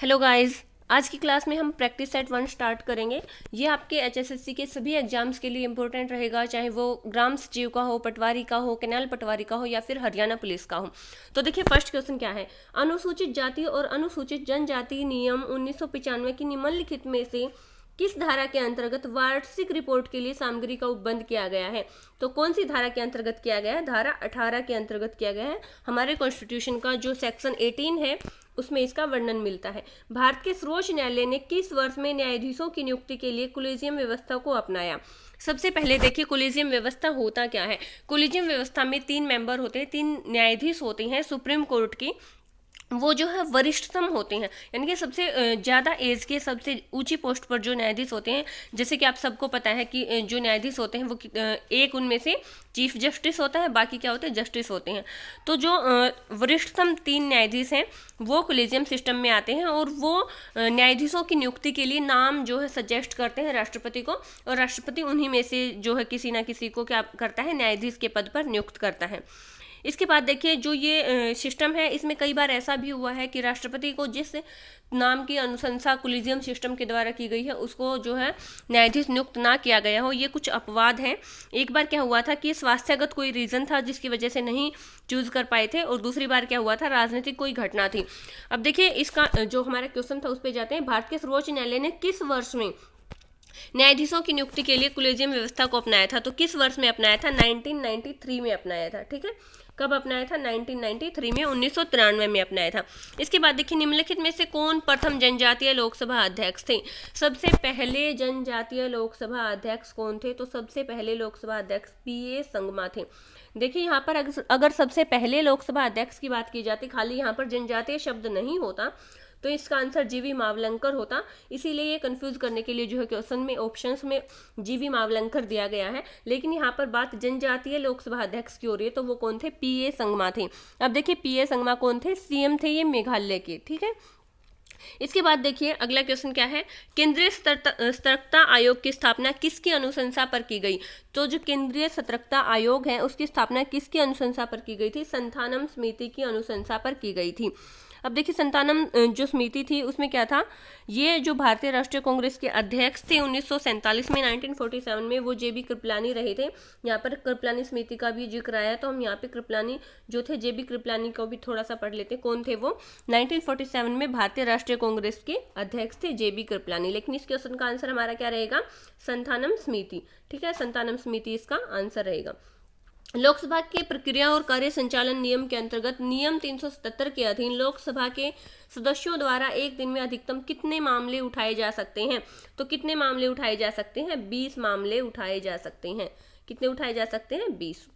Hello guys, आज की class में हम प्रैक्टिस सेट 1 स्टार्ट करेंगे। ये आपके एचएसएससी के सभी एग्जाम्स के लिए इंपॉर्टेंट रहेगा, चाहे वो ग्राम सचिव का हो, पटवारी का हो, कैनाल पटवारी का हो या फिर हरियाणा पुलिस का हो। तो देखिए फर्स्ट क्वेश्चन क्या है। अनुसूचित जाति और अनुसूचित जनजाति नियम 1995 की निम्नलिखित में से किस धारा के अंतर्गत वार्षिक रिपोर्ट के लिए सामग्री का उपबंध किया गया है। तो कौन सी धारा के अंतर्गत किया गया है? धारा 18 के अंतर्गत किया गया है। हमारे कॉन्स्टिट्यूशन का जो सेक्शन 18 है उसमें इसका वर्णन मिलता है। भारत के सर्वोच्च न्यायालय ने किस वर्ष में न्यायाधीशों की नियुक्ति के लिए कोलेजियम व्यवस्था को अपनाया? सबसे पहले देखिए कोलेजियम व्यवस्था होता क्या है। कोलेजियम व्यवस्था में 3 मेंबर होते हैं, 3 न्यायाधीश होते हैं सुप्रीम कोर्ट की। वो जो है वरिष्ठतम होते हैं, यानी कि सबसे ज़्यादा एज के सबसे ऊंची पोस्ट पर जो न्यायाधीश होते हैं। जैसे कि आप सबको पता है कि जो न्यायाधीश होते हैं वो एक उनमें से चीफ जस्टिस होता है, बाकी क्या होते हैं? जस्टिस होते हैं। तो जो वरिष्ठतम 3 न्यायाधीश हैं वो कोलेजियम सिस्टम में आते हैं और वो न्यायाधीशों की नियुक्ति के लिए नाम जो है सजेस्ट करते हैं राष्ट्रपति को, और राष्ट्रपति उन्हीं में से जो है किसी ना किसी को क्या करता है? न्यायाधीश के पद पर नियुक्त करता है। इसके बाद देखिए जो ये सिस्टम है इसमें कई बार ऐसा भी हुआ है कि राष्ट्रपति को जिस नाम की अनुशंसा कोलिजियम सिस्टम के द्वारा की गई है उसको जो है न्यायाधीश नियुक्त ना किया गया हो। ये कुछ अपवाद हैं। एक बार क्या हुआ था कि स्वास्थ्यगत कोई रीजन था जिसकी वजह से नहीं चूज कर पाए थे, और दूसरी बार क्या हुआ था? राजनीतिक कोई घटना थी। अब देखिए इसका जो हमारा क्वेश्चन था उस पर जाते हैं। भारत के सर्वोच्च न्यायालय ने किस वर्ष में न्यायाधीशों की नियुक्ति के लिए कोलेजियम व्यवस्था को अपनाया था? तो किस वर्ष में अपनाया था? 1993 में अपनाया था। ठीक है, कब अपनाया था? 1993 में, 1993 में अपनाया था। इसके बाद देखिए निम्नलिखित में से कौन प्रथम जनजातीय लोकसभा अध्यक्ष थे? सबसे पहले जनजातीय लोकसभा अध्यक्ष कौन थे? तो सबसे पहले लोकसभा अध्यक्ष पीए संगमा थे। देखिए यहाँ पर अगर सबसे पहले लोकसभा अध्यक्ष की बात की जाती, खाली यहाँ पर जनजातीय शब्द नहीं होता तो इसका आंसर जीवी मावलंकर होता। इसीलिए ये कंफ्यूज करने के लिए जो है क्वेश्चन में ऑप्शंस में जीवी मावलंकर दिया गया है, लेकिन यहाँ पर बात जनजातीय लोकसभा अध्यक्ष की हो रही है। तो वो कौन थे? पीए संगमा थे। अब देखिए पीए संगमा कौन थे? सीएम थे ये मेघालय के। ठीक है, इसके बाद देखिए अगला क्वेश्चन क्या है। केंद्रीय सतर्कता आयोग की स्थापना किसकी अनुशंसा पर की गई? तो जो केंद्रीय सतर्कता आयोग है उसकी स्थापना किसकी अनुशंसा पर की गई थी? संथानम समिति की अनुशंसा पर की गई थी। अब देखिए संतानम जो समिति थी उसमें क्या था? ये जो भारतीय राष्ट्रीय कांग्रेस के अध्यक्ष थे 1947 में, 1947 में वो जेबी कृपलानी रहे थे। यहाँ पर कृपलानी समिति का भी जिक्र आया, तो हम यहाँ पे कृपलानी जो थे जेबी कृपलानी को भी थोड़ा सा पढ़ लेते हैं। कौन थे वो? 1947 में भारतीय राष्ट्रीय कांग्रेस के अध्यक्ष थे जेबी कृपलानी। लेकिन इस क्वेश्चन का आंसर हमारा क्या रहेगा? संथानम समिति। ठीक है, संथानम समिति इसका आंसर रहेगा। लोकसभा के प्रक्रिया और कार्य संचालन नियम के अंतर्गत नियम 377 के अधीन लोकसभा के सदस्यों द्वारा एक दिन में अधिकतम कितने मामले उठाए जा सकते हैं? तो कितने मामले उठाए जा सकते हैं? 20 मामले उठाए जा सकते हैं। कितने उठाए जा सकते हैं? 20।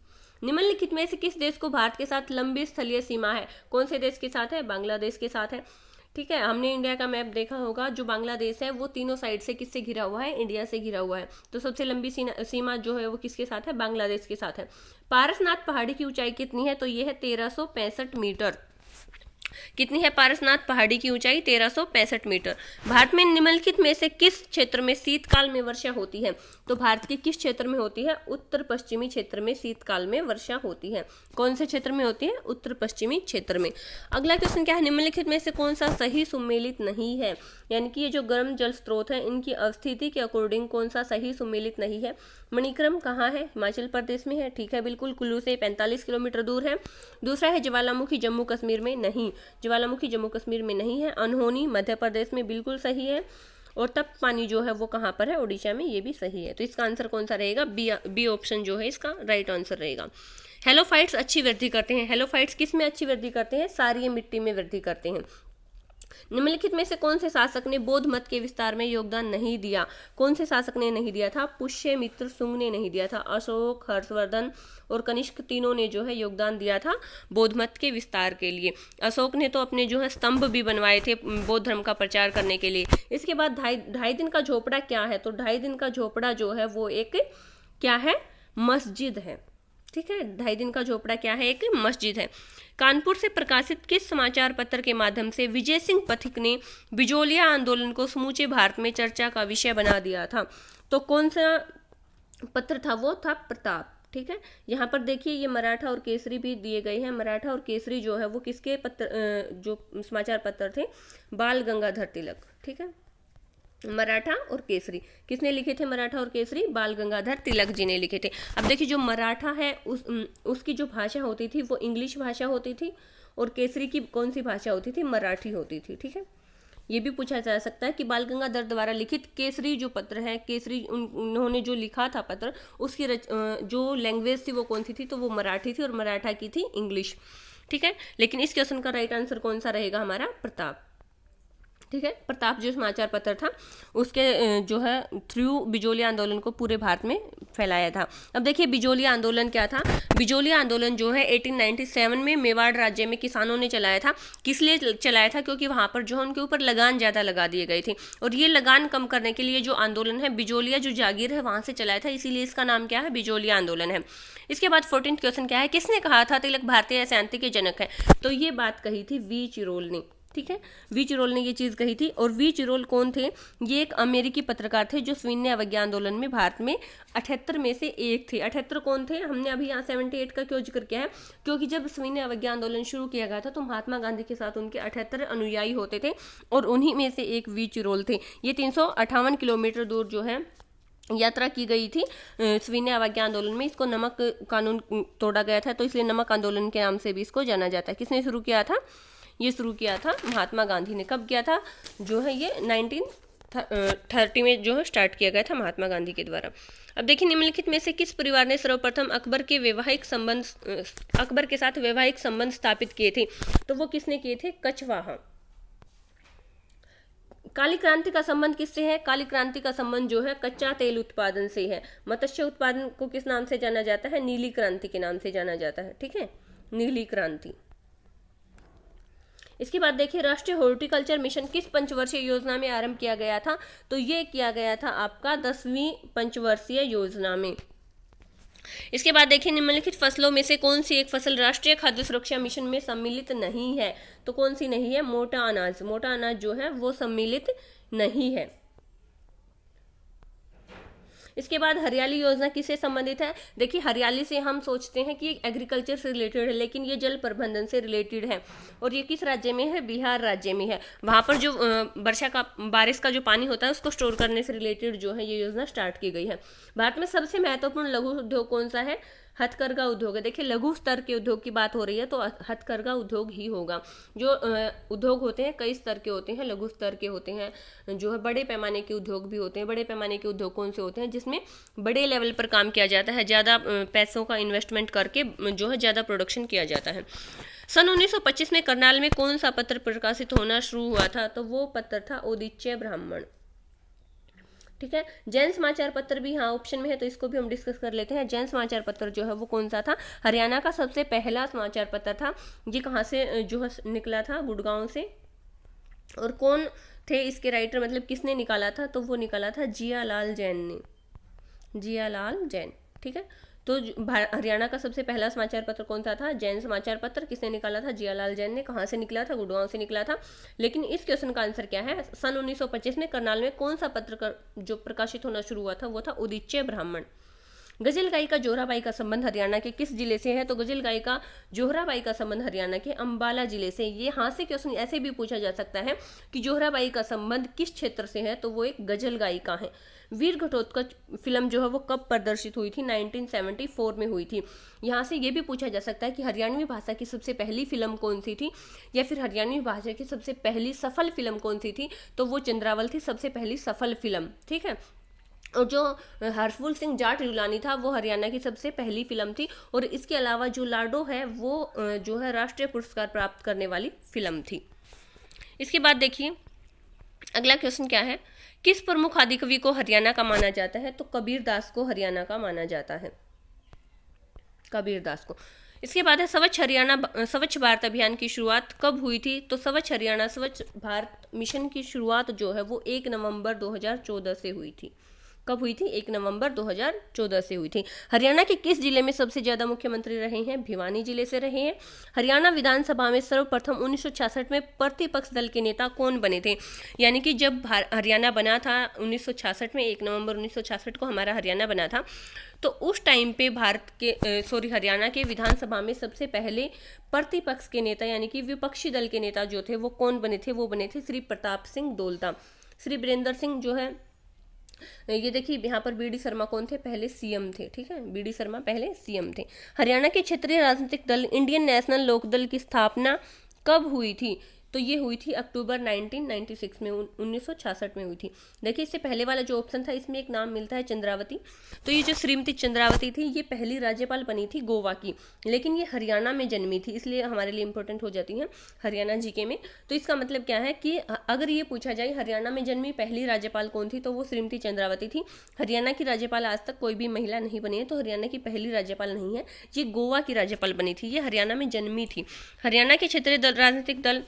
निम्नलिखित में से किस देश को भारत के साथ लंबी स्थलीय सीमा है? कौन से देश के साथ है? बांग्लादेश के साथ है। ठीक है, हमने इंडिया का मैप देखा होगा। जो बांग्लादेश है वो तीनों साइड से किससे घिरा हुआ है? इंडिया से घिरा हुआ है। तो सबसे लंबी सीमा जो है वो किसके साथ है? बांग्लादेश के साथ है। पारसनाथ पहाड़ी की ऊंचाई कितनी है? तो ये है 1365 मीटर। कितनी है पारसनाथ पहाड़ी की ऊंचाई? 1365 मीटर। भारत में निम्नलिखित में से किस क्षेत्र में शीतकाल में वर्षा होती है? तो भारत के किस क्षेत्र में होती है? उत्तर पश्चिमी क्षेत्र में शीतकाल में वर्षा होती है। कौन से क्षेत्र में होती है? उत्तर पश्चिमी क्षेत्र में। अगला क्वेश्चन क्या है। निम्नलिखित में से कौन सा सही सुमेलित नहीं है? यानी कि ये जो गर्म जल स्रोत है इनकी अवस्थिति के अकॉर्डिंग कौन सा सही सुमेलित नहीं है? मणिक्रम कहाँ है? हिमाचल प्रदेश में है। ठीक है, बिल्कुल कुल्लू से 45 किलोमीटर दूर है। दूसरा है ज्वालामुखी, जम्मू कश्मीर में नहीं। ज्वालामुखी जम्मू कश्मीर में नहीं है। अनहोनी मध्य प्रदेश में बिल्कुल सही है। और तप पानी जो है वो कहाँ पर है? उड़ीसा में। ये भी सही है। तो इसका आंसर कौन सा रहेगा? बी ऑप्शन जो है इसका राइट आंसर रहेगा। हेलोफाइट्स अच्छी वृद्धि करते हैं। हेलोफाइट्स किस में अच्छी वृद्धि करते हैं? सारी मिट्टी में वृद्धि करते हैं। निम्नलिखित में से कौन से शासक ने बौद्ध मत के विस्तार में योगदान नहीं दिया? कौन से शासक ने नहीं दिया था? पुष्यमित्र शुंग ने नहीं दिया था। अशोक, हर्षवर्धन और कनिष्क तीनों ने जो है योगदान दिया था बौद्ध मत के विस्तार के लिए। अशोक ने तो अपने जो है स्तंभ भी बनवाए थे बौद्ध धर्म का प्रचार करने के लिए। इसके बाद ढाई दिन का झोपड़ा क्या है? तो 2.5 दिन का झोपड़ा जो है वो एक क्या है? मस्जिद है। ठीक है, 2.5 दिन का झोपड़ा क्या है? एक मस्जिद है। कानपुर से प्रकाशित किस समाचार पत्र के माध्यम से विजय सिंह पथिक ने बिजोलिया आंदोलन को समूचे भारत में चर्चा का विषय बना दिया था? तो कौन सा पत्र था? वो था प्रताप। ठीक है। यहाँ पर देखिए ये मराठा और केसरी भी दिए गए हैं। मराठा और केसरी जो है वो किसके पत्र जो समाचार पत्र थे, बाल गंगाधर तिलक, ठीक है। मराठा और केसरी किसने लिखे थे? मराठा और केसरी बाल गंगाधर तिलक जी ने लिखे थे। अब देखिए जो मराठा है उसकी जो भाषा होती थी वो इंग्लिश भाषा होती थी, और केसरी की कौन सी भाषा होती थी? मराठी होती थी, ठीक है। ये भी पूछा जा सकता है कि बाल गंगाधर द्वारा लिखित केसरी जो पत्र है, केसरी उन्होंने जो लिखा था पत्र, उसकी जो लैंग्वेज थी वो कौन सी थी? तो वो मराठी थी, और मराठा की थी इंग्लिश, ठीक है। लेकिन इस क्वेश्चन का राइट आंसर कौन सा रहेगा? हमारा प्रताप, ठीक है। प्रताप जो समाचार पत्र था उसके जो है थ्रू बिजोलिया आंदोलन को पूरे भारत में फैलाया था। अब देखिए बिजोलिया आंदोलन क्या था? बिजोलिया आंदोलन जो है 1897 में मेवाड़ राज्य में किसानों ने चलाया था। किस लिए चलाया था? क्योंकि वहाँ पर जो है उनके ऊपर लगान ज़्यादा लगा दिए गए थे, और ये लगान कम करने के लिए जो आंदोलन है बिजोलिया जो जागीर है वहाँ से चलाया था, इसीलिए इसका नाम क्या है? बिजोलिया आंदोलन है। इसके बाद 14th क्वेश्चन क्या है? किसने कहा था तिलक भारतीय अशांति के जनक है? तो ये बात कही थी वी चिरोल ने, ठीक है। वी चिरोल ने ये चीज़ कही थी। और वी चिरोल कौन थे? ये एक अमेरिकी पत्रकार थे जो सविनय अवज्ञा आंदोलन में भारत में 78 में से एक थे। 78 कौन थे? हमने अभी यहाँ 78 का क्यों जिक्र किया है? क्योंकि जब सविनय अवज्ञा आंदोलन शुरू किया गया था तो महात्मा गांधी के साथ उनके 78 अनुयायी होते थे, और उन्हीं में से एक वी चिरोल थे। ये 358 किलोमीटर दूर जो है यात्रा की गई थी सविनय अवज्ञा आंदोलन में। इसको नमक कानून तोड़ा गया था, तो इसलिए नमक आंदोलन के नाम से भी इसको जाना जाता है। किसने शुरू किया था? ये शुरू किया था महात्मा गांधी ने। कब किया था? जो है ये 1930 में जो है स्टार्ट किया गया था महात्मा गांधी के द्वारा। अब देखिए निम्नलिखित में से किस परिवार ने सर्वप्रथम अकबर के साथ वैवाहिक संबंध स्थापित किए थे? तो वो किसने किए थे? कछवाहा। काली क्रांति का संबंध किससे है? काली क्रांति का संबंध जो है कच्चा तेल उत्पादन से है। मत्स्य उत्पादन को किस नाम से जाना जाता है? नीली क्रांति के नाम से जाना जाता है, ठीक है, नीली क्रांति। इसके बाद देखिए राष्ट्रीय हॉर्टिकल्चर मिशन किस पंचवर्षीय योजना में आरंभ किया गया था? तो ये किया गया था आपका 10वीं पंचवर्षीय योजना में। इसके बाद देखिए निम्नलिखित फसलों में से कौन सी एक फसल राष्ट्रीय खाद्य सुरक्षा मिशन में सम्मिलित नहीं है? तो कौन सी नहीं है? मोटा अनाज। मोटा अनाज जो है वो सम्मिलित नहीं है। इसके बाद हरियाली योजना किससे संबंधित है? देखिए हरियाली से हम सोचते हैं कि एग्रीकल्चर से रिलेटेड है, लेकिन ये जल प्रबंधन से रिलेटेड है। और ये किस राज्य में है? बिहार राज्य में है। वहाँ पर जो बारिश का जो पानी होता है उसको स्टोर करने से रिलेटेड जो है ये योजना स्टार्ट की गई है। भारत में सबसे महत्वपूर्ण लघु उद्योग कौन सा है? हथकरघा उद्योग है। देखिए लघु स्तर के उद्योग की बात हो रही है तो हथकरघा उद्योग ही होगा। जो उद्योग होते हैं कई स्तर के होते हैं, लघु स्तर के होते हैं, जो है बड़े पैमाने के उद्योग भी होते हैं। बड़े पैमाने के उद्योग कौन से होते हैं? जिसमें बड़े लेवल पर काम किया जाता है, ज़्यादा पैसों का इन्वेस्टमेंट करके जो है ज़्यादा प्रोडक्शन किया जाता है। सन 1925 में करनाल में कौन सा पत्र प्रकाशित होना शुरू हुआ था? तो वो पत्र था उदीच्य ब्राह्मण, ठीक है। जैन समाचार पत्र भी हाँ ऑप्शन में है, तो इसको भी हम डिस्कस कर लेते हैं। जैन समाचार पत्र जो है वो कौन सा था? हरियाणा का सबसे पहला समाचार पत्र था। ये कहाँ से जो है निकला था? गुड़गांव से। और कौन थे इसके राइटर, मतलब किसने निकाला था? तो वो निकाला था जियालाल जैन ने, जियालाल जैन, ठीक है। तो हरियाणा का सबसे पहला समाचार पत्र कौन सा था? जैन समाचार पत्र। किसने निकाला था? जियालाल जैन ने। कहाँ से निकला था? गुड़गांव से निकला था। लेकिन इस क्वेश्चन का आंसर क्या है? सन 1925 में करनाल में कौन सा पत्र जो प्रकाशित होना शुरू हुआ था? वो था उदीच्य ब्राह्मण। गजल गायिका जोहराबाई का संबंध हरियाणा के किस जिले से है? तो गजल गायिका जोहराबाई का संबंध हरियाणा के अंबाला जिले से। ये हाँ से क्वेश्चन ऐसे भी पूछा जा सकता है कि जोहराबाई का संबंध किस क्षेत्र से है? तो वो एक गजल गायिका है। वीर घटोत्कच फिल्म जो है वो कब प्रदर्शित हुई थी? 1974 में हुई थी। यहाँ से ये भी पूछा जा सकता है कि हरियाणवी भाषा की सबसे पहली फिल्म कौन सी थी, या फिर हरियाणवी भाषा की सबसे पहली सफल फिल्म कौन सी थी? तो वो चंद्रावल थी सबसे पहली सफल फिल्म, ठीक है। और जो हरफुल सिंह जाट जुलानी था वो हरियाणा की सबसे पहली फिल्म थी। और इसके अलावा जो लाडो है वो जो है राष्ट्रीय पुरस्कार प्राप्त करने वाली फिल्म थी। इसके बाद देखिए अगला क्वेश्चन क्या है? किस प्रमुख आदिकवि को हरियाणा का माना जाता है? तो कबीर दास को हरियाणा का माना जाता है, कबीर दास को। इसके बाद है स्वच्छ भारत अभियान की शुरुआत कब हुई थी? तो स्वच्छ हरियाणा स्वच्छ भारत मिशन की शुरुआत जो है वो 1 नवंबर 2014 से हुई थी, कब हुई थी? 1 नवंबर 2014 से हुई थी। हरियाणा के किस जिले में सबसे ज्यादा मुख्यमंत्री रहे हैं? भिवानी जिले से रहे हैं। हरियाणा विधानसभा में सर्वप्रथम 1966 में प्रतिपक्ष दल के नेता कौन बने थे? यानी कि जब हरियाणा बना था 1966 में, 1 नवंबर 1966 को हमारा हरियाणा बना था, तो उस टाइम पे हरियाणा के विधानसभा में सबसे पहले प्रतिपक्ष के नेता यानी कि विपक्षी दल के नेता जो थे वो कौन बने थे? वो बने थे श्री प्रताप सिंह दोलता। श्री वीरेंद्र सिंह जो है, ये देखिए यहाँ पर बीडी शर्मा कौन थे? पहले सीएम थे। ठीक है, बीडी शर्मा पहले सीएम थे। हरियाणा के क्षेत्रीय राजनीतिक दल इंडियन नेशनल लोकदल की स्थापना कब हुई थी? तो ये हुई थी अक्टूबर 1996 में, 1966 में हुई थी। देखिए इससे पहले वाला जो ऑप्शन था इसमें एक नाम मिलता है चंद्रावती। तो ये जो श्रीमती चंद्रावती थी ये पहली राज्यपाल बनी थी गोवा की, लेकिन ये हरियाणा में जन्मी थी, इसलिए हमारे लिए इंपॉर्टेंट हो जाती हैं हरियाणा जीके में। तो इसका मतलब क्या है कि अगर ये पूछा जाए हरियाणा में जन्मी पहली राज्यपाल कौन थी, तो वो श्रीमती चंद्रावती थी। हरियाणा की राज्यपाल आज तक कोई भी महिला नहीं बनी है, तो हरियाणा की पहली राज्यपाल नहीं है, ये गोवा की राज्यपाल बनी थी, ये हरियाणा में जन्मी थी। हरियाणा के क्षेत्रीय राजनीतिक दल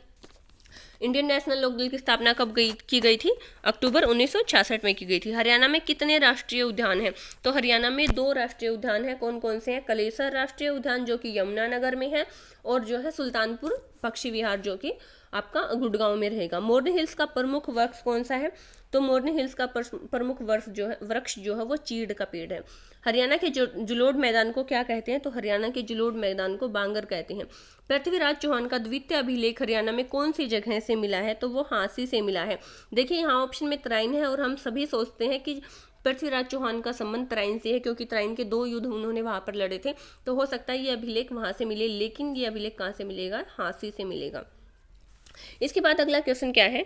इंडियन नेशनल लोकदल की स्थापना कब की गई थी? अक्टूबर 1966 में की गई थी। हरियाणा में कितने राष्ट्रीय उद्यान हैं? तो हरियाणा में 2 राष्ट्रीय उद्यान हैं। कौन कौन से हैं? कलेसर राष्ट्रीय उद्यान जो कि यमुनानगर में है, और जो है सुल्तानपुर पक्षी विहार जो कि आपका गुड़गांव में रहेगा। मोरनी हिल्स का प्रमुख वृक्ष कौन सा है? तो मोरनी हिल्स का प्रमुख वृक्ष जो है वो चीड़ का पेड़ है। हरियाणा के जुलोड मैदान को क्या कहते हैं? तो हरियाणा के जुलोड मैदान को बांगर कहते हैं। पृथ्वीराज चौहान का द्वितीय अभिलेख हरियाणा में कौन सी जगह से मिला है? तो वो हांसी से मिला है। देखिए यहाँ ऑप्शन में तराइन है, और हम सभी सोचते हैं कि पृथ्वीराज चौहान का संबंध तराइन से है, क्योंकि तराइन के 2 युद्ध उन्होंने वहां पर लड़े थे, तो हो सकता है ये अभिलेख वहां से मिले, लेकिन ये अभिलेख कहाँ से मिलेगा? हांसी से मिलेगा। इसके बाद अगला क्वेश्चन क्या है?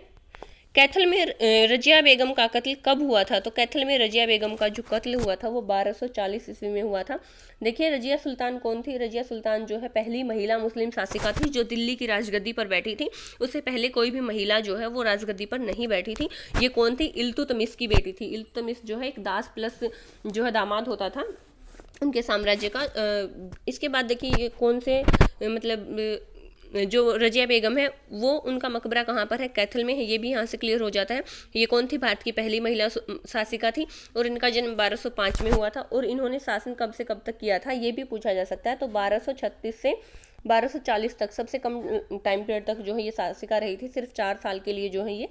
कैथल में रजिया बेगम का कत्ल कब हुआ था? तो कैथल में रजिया बेगम का जो कत्ल हुआ था वो 1240 ईस्वी में हुआ था। देखिए रजिया सुल्तान कौन थी? रजिया सुल्तान जो है पहली महिला मुस्लिम शासिका थी जो दिल्ली की राजगद्दी पर बैठी थी। उससे पहले कोई भी महिला जो है वो राजगद्दी पर नहीं बैठी थी। ये कौन थी? इल्तुतमिश की बेटी थी। इल्तुतमिश जो है एक दास प्लस जो है दामाद होता था उनके साम्राज्य का। इसके बाद देखिए ये कौन से मतलब जो रजिया बेगम है वो उनका मकबरा कहाँ पर है? कैथल में है। ये भी यहाँ से क्लियर हो जाता है। ये कौन थी? भारत की पहली महिला शासिका थी, और इनका जन्म 1205 में हुआ था। और इन्होंने शासन कब से कब तक किया था ये भी पूछा जा सकता है। तो 1236 से 1240 तक, सबसे कम टाइम पीरियड तक जो है ये शासिका रही थी। सिर्फ 4 साल के लिए जो है ये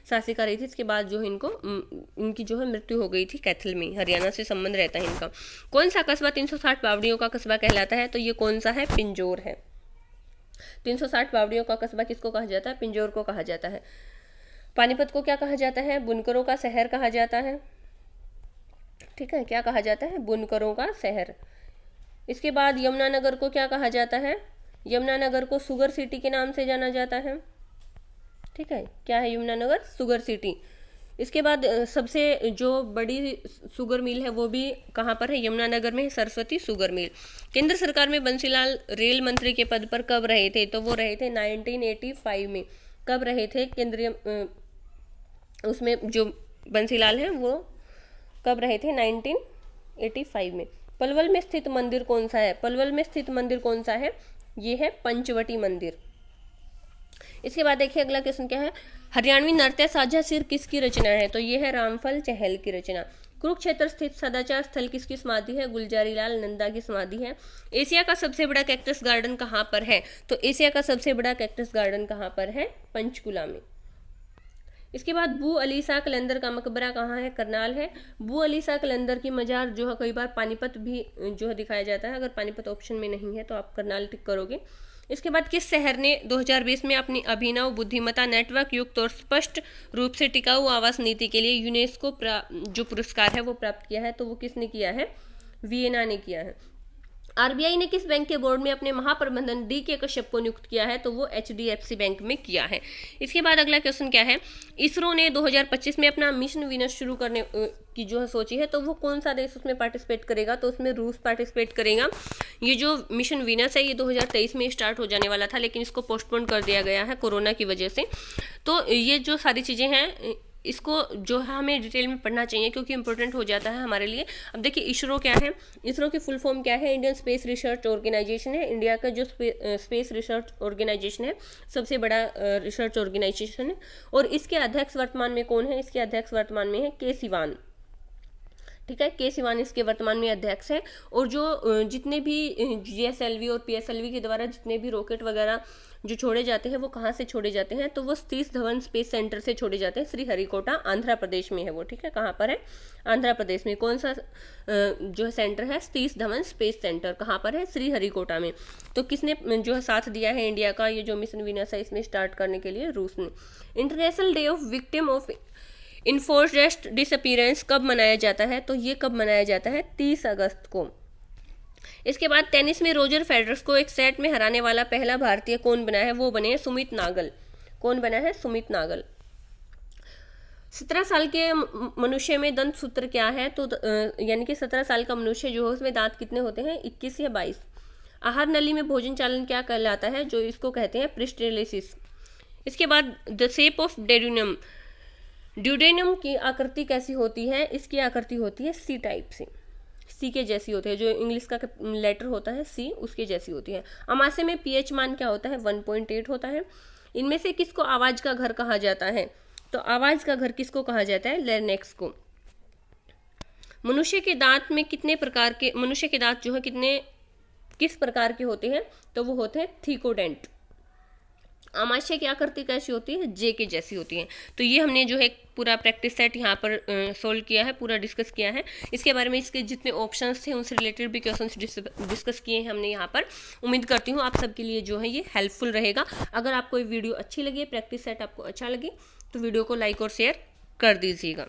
शासिका रही थी। इसके बाद जो है इनकी जो है मृत्यु हो गई थी कैथल में। हरियाणा से संबंध रहता है इनका। कौन सा कस्बा 360 बावड़ियों का कस्बा कहलाता है? तो ये कौन सा है? पिंजौर है। 360 बावड़ियों का कस्बा किसको कहा जाता है? पिंजौर को कहा जाता है। पानीपत को क्या कहा जाता है? बुनकरों का शहर कहा जाता है। ठीक है, क्या कहा जाता है? बुनकरों का शहर। इसके बाद यमुनानगर को क्या कहा जाता है? यमुनानगर को शुगर सिटी के नाम से जाना जाता है। ठीक है, क्या है यमुनानगर? Sugar city. इसके बाद सबसे जो बड़ी शुगर मिल है वो भी कहाँ पर है? यमुनानगर में, सरस्वती शुगर मिल। केंद्र सरकार में बंसीलाल रेल मंत्री के पद पर कब रहे थे? तो वो रहे थे 1985 में। कब रहे थे केंद्रीय उसमें जो बंसीलाल हैं वो कब रहे थे? 1985 में। पलवल में स्थित मंदिर कौन सा है? पलवल में स्थित मंदिर कौन सा है? ये है पंचवटी मंदिर। इसके बाद देखिए अगला क्वेश्चन क्या है? हरियाणवी नृत्य साझा सिर किसकी रचना है? तो ये है रामफल चहल की रचना। कुरुक्षेत्र स्थित सदाचार स्थल किसकी समाधि है? गुलजारी लाल नंदा की समाधि है। एशिया का सबसे बड़ा कैक्टस गार्डन कहाँ पर है? तो एशिया का सबसे बड़ा कैक्टस गार्डन कहाँ पर है? पंचकुला में। इसके बाद बू अली शाह कलंदर का मकबरा कहाँ है? करनाल है। बू अली शाह कलंदर की मजार जो है कई बार पानीपत भी जो है दिखाया जाता है। अगर पानीपत ऑप्शन में नहीं है तो आप करनाल टिक करोगे। इसके बाद किस शहर ने 2020 में अपनी अभिनव बुद्धिमत्ता नेटवर्क युक्त और स्पष्ट रूप से टिकाऊ आवास नीति के लिए यूनेस्को जो पुरस्कार है वो प्राप्त किया है? तो वो किसने किया है? वियना ने किया है। आरबीआई ने किस बैंक के बोर्ड में अपने महाप्रबंधन डी.के. कश्यप को नियुक्त किया है? तो वो एचडीएफसी बैंक में किया है। इसके बाद अगला क्वेश्चन क्या है? इसरो ने 2025 में अपना मिशन वीनस शुरू करने की जो है सोची है, तो वो कौन सा देश उसमें पार्टिसिपेट करेगा? तो उसमें रूस पार्टिसिपेट करेगा। ये जो मिशन वीनस है ये 2023 में स्टार्ट हो जाने वाला था, लेकिन इसको पोस्टपोन कर दिया गया है कोरोना की वजह से। तो ये जो सारी चीज़ें हैं इसको जो है हमें डिटेल में पढ़ना चाहिए क्योंकि इंपॉर्टेंट हो जाता है हमारे लिए। अब देखिए इसरो क्या है? इसरो की फुल फॉर्म क्या है? इंडियन स्पेस रिसर्च ऑर्गेनाइजेशन है। इंडिया का जो स्पेस रिसर्च ऑर्गेनाइजेशन है सबसे बड़ा रिसर्च ऑर्गेनाइजेशन है। और इसके अध्यक्ष वर्तमान में कौन है? इसके अध्यक्ष वर्तमान में है के सिवान। ठीक है। के सिवान इसके वर्तमान में अध्यक्ष हैं। और जो जितने भी GSLV और PSLV के द्वारा जितने भी रॉकेट वगैरह जो छोड़े जाते हैं वो कहाँ से छोड़े जाते हैं, तो वो सतीश धवन स्पेस सेंटर से छोड़े जाते हैं। श्रीहरिकोटा आंध्र प्रदेश में है वो, ठीक है। कहाँ पर है? आंध्र प्रदेश में। कौन सा जो सेंटर है? Satish Dhawan space centre. कहाँ पर है? श्रीहरिकोटा में। तो किसने जो है साथ दिया है इंडिया का ये जो मिशन वीनस है इसमें स्टार्ट करने के लिए? रूस ने। International day of victim of enforced disappearance कब मनाया जाता है? तो ये कब मनाया जाता है? 30 अगस्त को। इसके बाद टेनिस में रोजर फेडरर को एक सेट में हराने वाला पहला भारतीय कौन बना है? वो बने हैं सुमित नागल। कौन बना है? सुमित नागल। 17 साल के मनुष्य में दंत सूत्र क्या है? तो यानी कि 17 साल का मनुष्य जो है उसमें दांत कितने होते हैं? 21 या 22। आहार नली में भोजन चालन क्या कहलाता है? जो इसको कहते हैं प्रिस्टेलेसिस। इसके बाद the shape of duodenum. Duodenum की आकृति कैसी होती है? इसकी आकृति होती है सी टाइप से, सी के जैसी होती है। जो इंग्लिश का लेटर होता है सी, उसके जैसी होती है। अमाशय में pH मान क्या होता है? 1.8 होता है। इनमें से किसको आवाज का घर कहा जाता है? तो आवाज का घर किसको कहा जाता है? लैरिंक्स को। मनुष्य के दांत में कितने प्रकार के, मनुष्य के दांत जो है किस प्रकार के होते हैं? तो वो होते हैं थिकोडेंट। आमाशय की आकृति कैसी होती है? जे के जैसी होती है। तो ये हमने जो है पूरा प्रैक्टिस सेट यहाँ पर सोल्व किया है, पूरा डिस्कस किया है। इसके बारे में इसके जितने ऑप्शंस थे उनसे रिलेटेड भी क्वेश्चंस डिस्कस किए हैं हमने यहाँ पर। उम्मीद करती हूँ आप सबके लिए जो है ये हेल्पफुल रहेगा। अगर आपको ये वीडियो अच्छी लगी, प्रैक्टिस सेट आपको अच्छा लगे, तो वीडियो को लाइक और शेयर कर दीजिएगा।